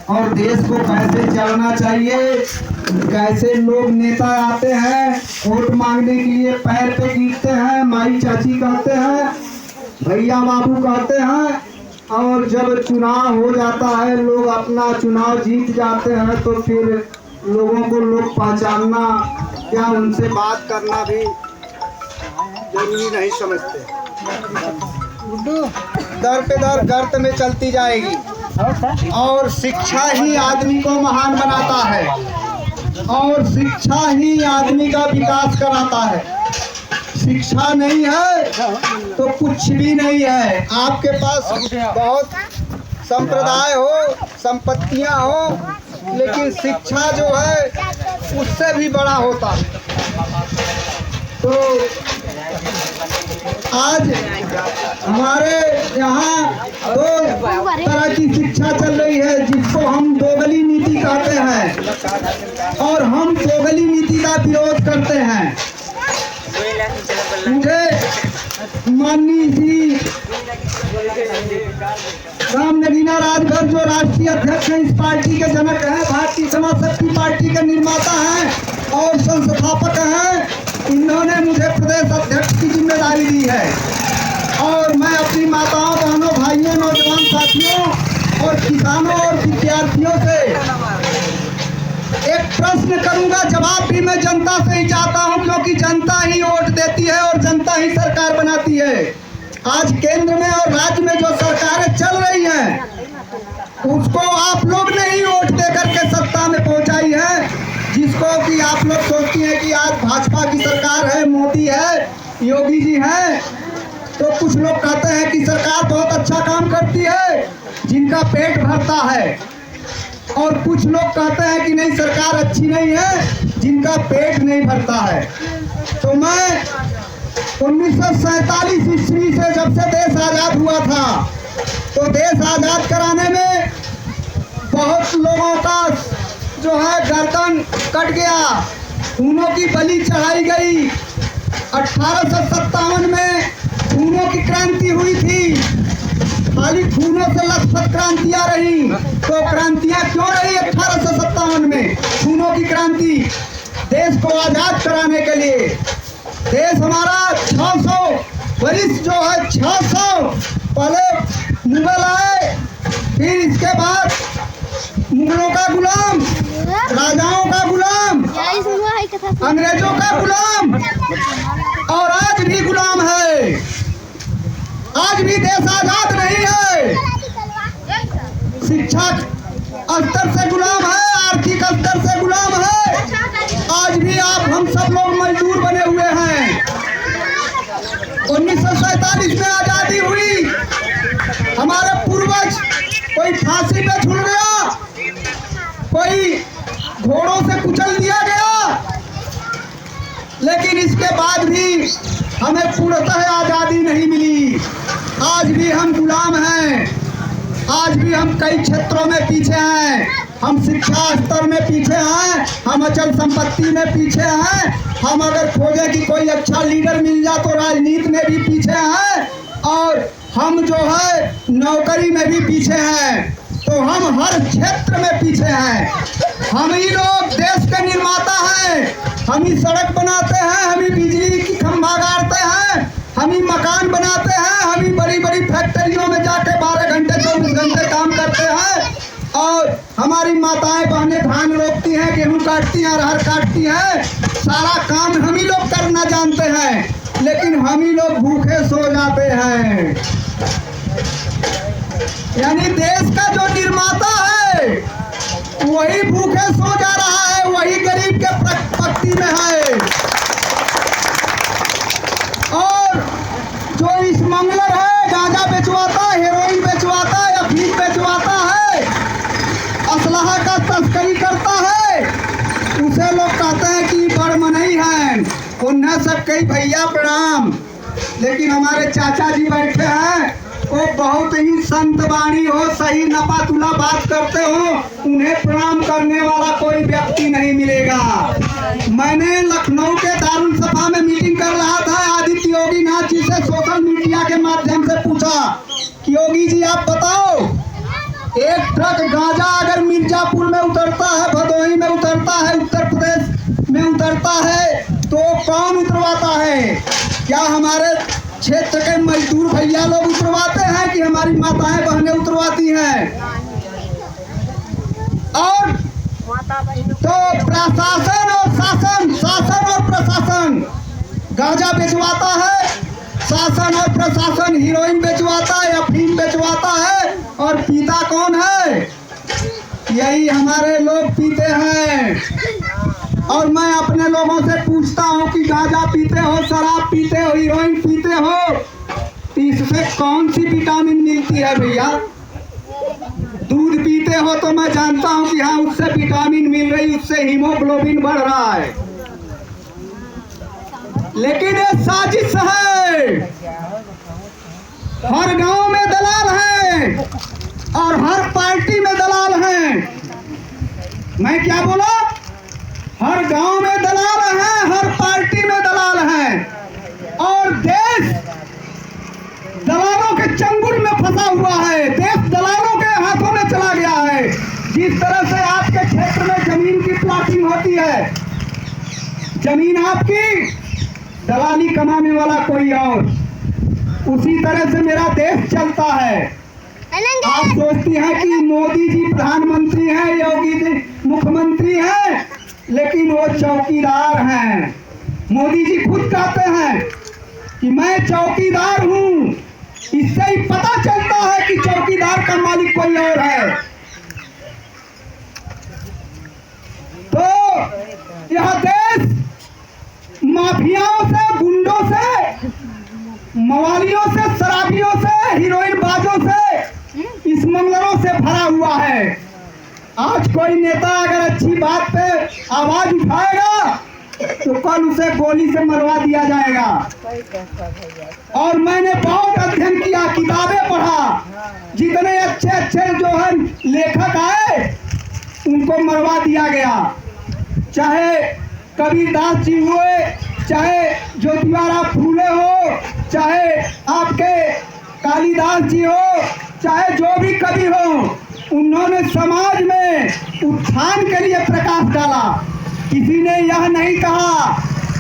और देश को कैसे चलना चाहिए। कैसे लोग नेता आते हैं वोट मांगने के लिए पैर पे गिरते हैं, माई चाची कहते हैं, भैया बाबू कहते हैं, और जब चुनाव हो जाता है लोग अपना चुनाव जीत जाते हैं तो फिर लोगों को लोग पहचानना या उनसे बात करना भी जरूरी नहीं समझते। दर पे दर गर्त में चलती जाएगी और शिक्षा ही आदमी को महान बनाता है और शिक्षा ही आदमी का विकास कराता है। शिक्षा नहीं है तो कुछ भी नहीं है। आपके पास बहुत संप्रदाय हो, संपत्तियां हो, लेकिन शिक्षा जो है उससे भी बड़ा होता है। तो आज हमारे यहाँ दो तरह की शिक्षा चल रही है जिसको हम दोगली नीति कहते हैं और हम दोगली नीति का विरोध करते हैं। मुझे माननीय जी राम नगीना राजभर जो राष्ट्रीय अध्यक्ष हैं, इस पार्टी के जनक हैं, भारतीय समाज शक्ति पार्टी के निर्माता हैं और संस्थापक हैं, इन्होंने मुझे प्रदेश अध्यक्ष की जिम्मेदारी दी है और मैं अपनी माताओं, बहनों, भाइयों, नौजवान साथियों और किसानों और विद्यार्थियों से एक प्रश्न करूंगा। जवाब भी मैं जनता से ही चाहता हूं क्योंकि जनता ही वोट देती है और जनता ही सरकार बनाती है। आज केंद्र में और राज्य में जो सरकारें चल रही हैं उसको आप लोग ने ही वोट दे करके सत्ता में पहुंचाई है, जिसको कि आप लोग सोचती हैं कि आज भाजपा की सरकार है, मोदी है, योगी जी हैं, तो कुछ लोग कहते हैं कि सरकार बहुत अच्छा काम करती है जिनका पेट भरता है, और कुछ लोग कहते हैं कि नहीं सरकार अच्छी नहीं है जिनका पेट नहीं भरता है। तो मैं 1947 ईस्वी से जब से देश आजाद हुआ था तो देश आजाद कराने में बहुत लोगों का जो है गर्दन कट गया, खूनों की बलि चढ़ाई गई। 1857 में खूनों की क्रांति हुई थी, खाली खूनों से लथपथ क्रांतियां रही। तो क्रांतियां क्यों रही 1857 में? खूनों की क्रांति देश को आजाद कराने के लिए। देश हमारा 600 वर्ष जो है 600 पहले मुगल आए, फिर इसके बाद मुगलों का गुलाम, राजाओं का गुलाम, अंग्रेजों का गुलाम और आज भी गुलाम है। आज भी देश आजाद नहीं है। शिक्षा स्तर से गुलाम है, आर्थिक स्तर से गुलाम है। आज भी आप हम सब लोग मजदूर बने हुए हैं। 1947 में आजादी हुई, हमारे पूर्वज कोई फांसी पे झूल गया, कोई घोड़ों से कुचल दिया गया, लेकिन इसके बाद भी हमें पूर्णतः आजादी नहीं मिली। आज भी हम गुलाम हैं, आज भी हम कई क्षेत्रों में पीछे हैं। हम शिक्षा स्तर में पीछे हैं, हम अचल संपत्ति में पीछे हैं, हम अगर खोजें कि कोई अच्छा लीडर मिल जाए तो राजनीति में भी पीछे हैं, और हम जो है नौकरी में भी पीछे हैं। तो हम हर क्षेत्र में पीछे हैं। हम ही लोग देश के निर्माता हैं, हम ही सड़क बनाते हैं, हम ही बिजली की खंभा गाड़ते हैं, हम ही मकान बनाते हैं, हम ही बड़ी बड़ी फैक्ट्रियों में जाके 12 घंटे 24 घंटे काम करते हैं, और हमारी माताएं बहनें धान रोपती हैं, गेहूं काटती हैं, अरहर काटती हैं। सारा काम हम ही लोग करना जानते हैं, लेकिन हम ही लोग भूखे सो जाते हैं। यानी देश का जो निर्माता है वही भूखे सो जा रहा है, वही गरीब के पंक्ति में है। और जो इस मंगलर है, गांजा बेचवाता, हेरोइन बेचवाता या अफीम बेचवाता है, असलहा का तस्करी करता है, उसे लोग कहते हैं कि बड़मनई है। उन्हें सब कई भैया प्रणाम, लेकिन हमारे चाचा जी बैठे हैं, वो बहुत ही संत वाणी हो, सही नपा तुला बात करते हो, उन्हें प्रणाम करने वाला कोई व्यक्ति नहीं मिलेगा। मैंने लखनऊ के दारुल सभा में मीटिंग कर रहा था, आदित्य योगी नाथ जी से सोशल मीडिया के माध्यम से पूछा कि योगी जी आप बताओ, एक ट्रक गांजा अगर मिल उतरवाता है? क्या हमारे क्षेत्र के मजदूर भैया लोग उतरवाते हैं कि हमारी माताएं बहनें उतरवाती हैं? और तो प्रशासन और शासन और प्रशासन गांजा बेचवाता है, शासन और प्रशासन हीरोइन बेचवाता है, अफीम बेचवाता है, और पीता कौन है? यही हमारे लोग पीते हैं। और मैं अपने लोगों से पूछता हूँ कि गांजा पीते हो, शराब पीते हो, हीरोइन पीते हो, तो इससे कौन सी विटामिन मिलती है भैया? दूध पीते हो तो मैं जानता हूँ कि हाँ उससे विटामिन मिल रही, उससे हीमोग्लोबिन बढ़ रहा है, लेकिन ये साजिश है। हर गांव में दलाल हैं और हर पार्टी में दलाल हैं। मैं क्या बोला? हर गांव में दलाल हैं, हर पार्टी में दलाल हैं, और देश दलालों के चंगुल में फंसा हुआ है। देश दलालों के हाथों में चला गया है। जिस तरह से आपके क्षेत्र में जमीन की प्लॉटिंग होती है, जमीन आपकी, दलाली कमाने वाला कोई और, उसी तरह से मेरा देश चलता है। आप सोचती हैं कि मोदी जी प्रधानमंत्री हैं, योगी जी मुख्यमंत्री हैं, लेकिन वो चौकीदार हैं। मोदी जी खुद कहते हैं कि मैं चौकीदार हूं। इससे ही पता चलता है कि चौकीदार का मालिक कोई और है। तो यह देश माफियाओं से, गुंडों से, मवालियों से, शराबियों से, हीरोइन बाजों से, स्मगलरों से भरा हुआ है। आज कोई नेता अगर अच्छी बात पे आवाज उठाएगा तो कल उसे गोली से मरवा दिया जाएगा। और मैंने बहुत अध्ययन किया, किताबें पढ़ा, जितने अच्छे अच्छे जो है लेखक आए उनको मरवा दिया गया। चाहे कबीरदास जी हुए, चाहे ज्योतिबा फूले हो, चाहे आपके कालिदास जी हो, चाहे जो भी कवि हो, उन्होंने समाज में उत्थान के लिए प्रकाश डाला। किसी ने यह नहीं कहा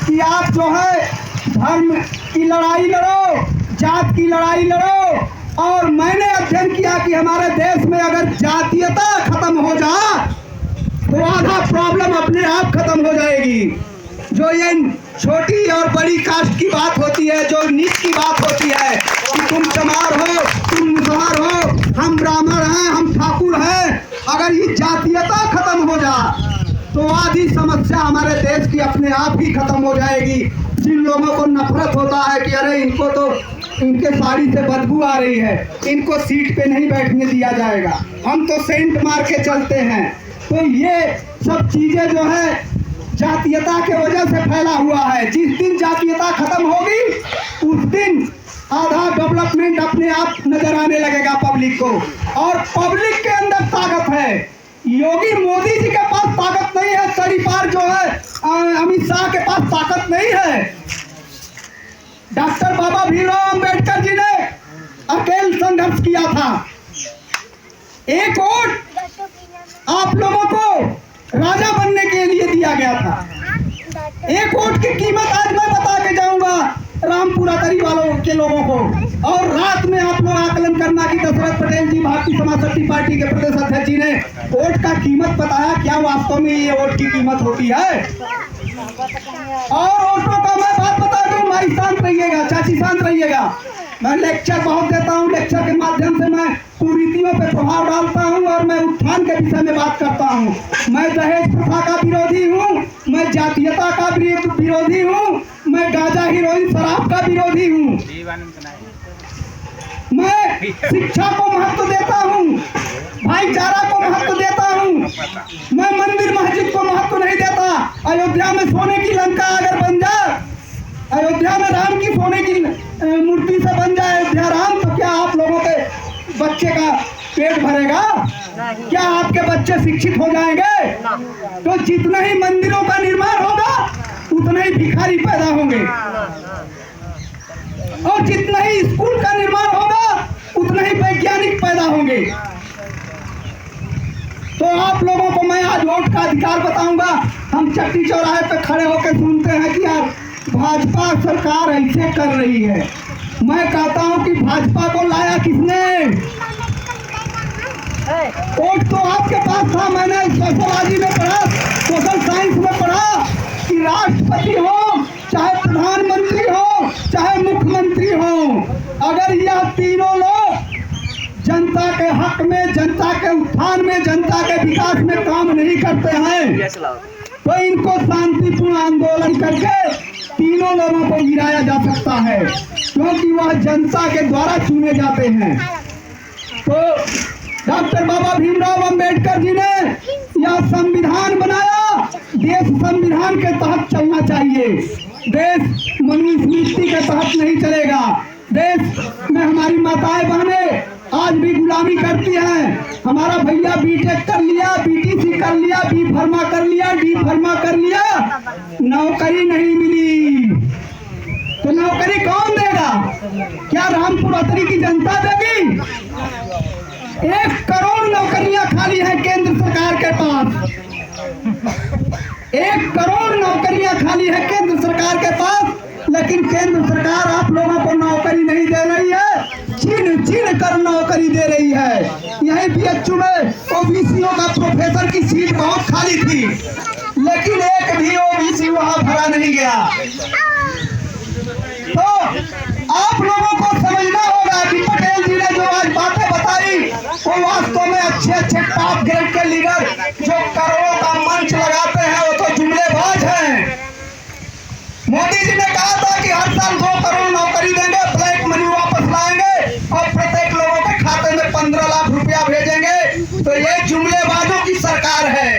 कि आप जो है धर्म की लड़ाई लड़ो, जात की लड़ाई लड़ो। और मैंने अध्ययन किया कि हमारे देश में अगर जातीयता खत्म हो जाए तो आधा प्रॉब्लम अपने आप खत्म हो जाएगी। जो ये छोटी और बड़ी कास्ट की बात होती है, जो नीच की बात होती है कि तुम चमार हो, तुम मुसहर हो, हम ब्राह्मण हैं, हम ठाकुर हैं, अगर ये जातीयता खत्म हो जाए तो आधी समस्या हमारे देश की अपने आप ही खत्म हो जाएगी। जिन लोगों को नफरत होता है कि अरे इनको तो इनके साड़ी से बदबू आ रही है, इनको सीट पे नहीं बैठने दिया जाएगा, हम तो सेंट मार के चलते हैं, तो ये सब चीजें जो है जातीयता के वजह से फैला हुआ है। जिस दिन जातीयता खत्म होगी उस दिन आधा डेवलपमेंट अपने आप नजर आने लगेगा पब्लिक को। और पब्लिक के अंदर ताकत है। योगी मोदी जी के पास ताकत नहीं है, तरीपार जो है अमित शाह के पास ताकत नहीं है। डॉक्टर बाबा भीमराव अंबेडकर जी ने अकेले संघर्ष किया था। एक वोट आप लोगों को राजा बनने के लिए दिया गया था। एक वोट की कीमत आज मैं बता के जाऊंगा रामपुरा तरी वालों के लोगों को। और रात में आप लोग आकलन करना कि दशरथ पटेल जी भारतीय समाजवादी पार्टी के प्रदेश अध्यक्ष जी ने वोट का कीमत बताया, क्या वास्तव में ये वोट की कीमत होती है? और वोटों का मैं बात बता दूं, माई शांत रहिएगा, चाची शांत रहिएगा। मैं लेक्चर बहुत देता हूं, लेक्चर के माध्यम से मैं कुरीतियों पे प्रभाव डालता हूं और मैं उत्थान के विषय में बात करता हूं। मैं दहेज प्रथा का विरोधी हूं, मैं जातीयता का विरोधी हूं, मैं गांजा हीरोइन शराब का विरोधी हूं, मैं शिक्षा को महत्व देता हूं, भाईचारा को महत्व देता हूं, मैं मंदिर मस्जिद को महत्व नहीं देता। अयोध्या में सोने की लंका अगर बन जाए, अयोध्या में राम की सोने की मूर्ति से बन जाए अयोध्या राम, तो क्या आप लोगों के बच्चे का पेट भरेगा? क्या आपके बच्चे शिक्षित हो जाएंगे? तो जितना ही मंदिरों का निर्माण होगा उतना ही भिखारी पैदा होंगे, और जितना ही स्कूल का निर्माण होगा उतना ही वैज्ञानिक पैदा होंगे। तो आप लोगों को मैं आज वोट का अधिकार बताऊंगा। हम चट्टी चौराहे पे खड़े होकर सुनते हैं कि यार भाजपा सरकार ऐसे कर रही है। मैं कहता हूं कि भाजपा को लाया किसने? वोट तो आपके पास था। मैंने सोशलॉजी में पढ़ा, सोशल साइंस में पढ़ा कि राष्ट्रपति हो चाहे प्रधानमंत्री हो चाहे मुख्यमंत्री हो, अगर यह तीनों लोग जनता के हक में, जनता के उत्थान में, जनता के विकास में काम नहीं करते हैं तो इनको शांतिपूर्ण आंदोलन करके तीनों लोगों को गिराया जा सकता है, क्योंकि वह जनता के द्वारा चुने जाते हैं। तो डॉक्टर बाबा भीमराव अंबेडकर जी ने यह संविधान बनाया। देश संविधान के तहत चलना चाहिए। देश मनुस्मृति के तहत नहीं चलेगा। देश में हमारी माताएं बहनें आज भी गुलामी करती हैं। हमारा भैया बीटेक कर लिया, बीटीसी कर लिया, बी फार्मा कर लिया, डी फार्मा कर लिया, नौकरी नहीं मिली तो नौकरी कौन देगा? क्या रामपुर अतरी की जनता देगी? 1 करोड़ नौकरियां खाली हैं केंद्र सरकार के पास। 1 करोड़ नौकरियां खाली है केंद्र सरकार के पास, लेकिन केंद्र सरकार आप लोगों को नौकरी नहीं दे रही है, छीन छीन कर नौकरी दे रही है। यही बीएचयू में ओबीसीओ का प्रोफेसर की सीट बहुत खाली थी, लेकिन एक भी ओबीसी वहां भरा नहीं गया। तो आप लोगों को समझना होगा कि पटेल जी ने जो आज बातें बताई वो वास्तव में अच्छे टॉप ग्रेड के लीडर जो करोड़ों का मंच लगाते हैं वो तो जुमलेबाज हैं। मोदी जी ने कहा था कि हर साल 2 करोड़ नौकरी देंगे, ब्लैक मनी वापस लाएंगे और प्रत्येक लोगों के खाते में 15 लाख रुपया भेजेंगे। तो ये जुमलेबाजों की सरकार है।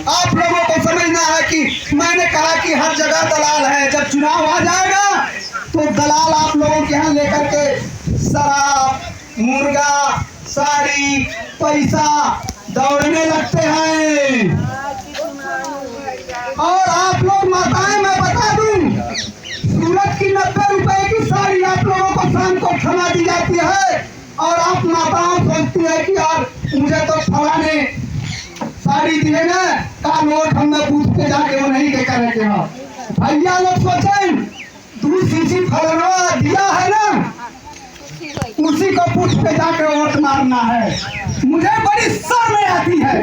आप लोगों को समझना है कि मैंने कहा कि हर जगह दलाल है। जब चुनाव आ जाएगा तो दलाल आप लोगों के यहाँ लेकर के शराब, मुर्गा, साड़ी, पैसा दौड़ने लगते हैं। और आप लोग माताएं, मैं बता दूं, सूरत की 90 रुपए की साड़ी आप लोगों को शाम को थमा दी जाती है और आप माताओं सोचती है कि यार मुझे तो फलाने साड़ी दिए ना, का नोट हमने पूछ के जाके वो नहीं के करे के हो। भैया लोग सोचें, दूध सीसी फलनवा दिया है ना, उसी को पूछ के जाके वोट मारना है। मुझे बड़ी शर्म आती है,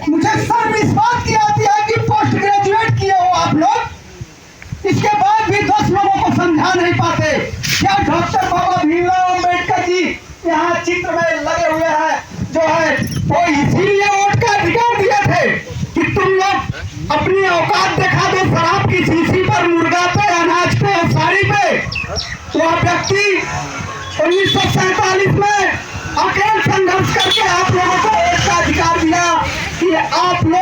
मुझे शर्म इस बात की आती है कि पोस्ट ग्रेजुएट किए हो आप लोग, इसके बाद भी 10 लोगों को समझा नहीं पाते। क्या डॉक्टर बाबा भीमराव अंबेडकर जी यहाँ चित्र में लगे हुए हैं जो है वो इसीलिए वोट का अधिकार दिए थे कि तुम लोग अपनी औकात दिखा दो। शराब की शीशी पर, मुर्गा पे, अनाज पे और साड़ी पे। वह व्यक्ति 1947 में अकेले संघर्ष करके आप लोगों को वोट का अधिकार दिया कि आप लोग